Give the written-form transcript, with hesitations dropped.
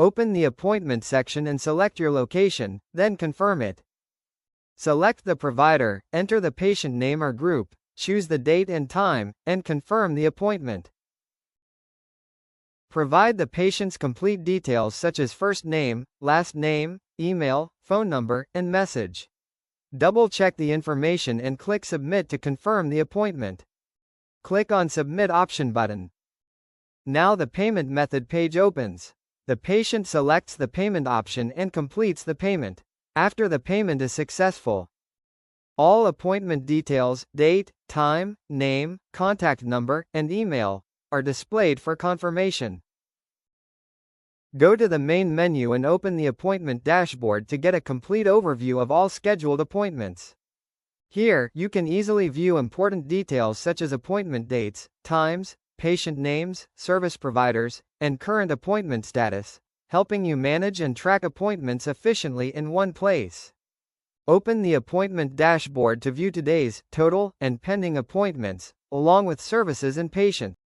Open the appointment section and select your location, then confirm it. Select the provider, enter the patient name or group, choose the date and time, and confirm the appointment. Provide the patient's complete details such as first name, last name, email, phone number, and message. Double-check the information and click Submit to confirm the appointment. Click on Submit option button. Now the payment method page opens. The patient selects the payment option and completes the payment. After the payment is successful, all appointment details, date, time, name, contact number, and email, are displayed for confirmation. Go to the main menu and open the appointment dashboard to get a complete overview of all scheduled appointments. Here, you can easily view important details such as appointment dates, times, patient names, service providers, and current appointment status, helping you manage and track appointments efficiently in one place. Open the appointment dashboard to view today's total and pending appointments, along with services and patient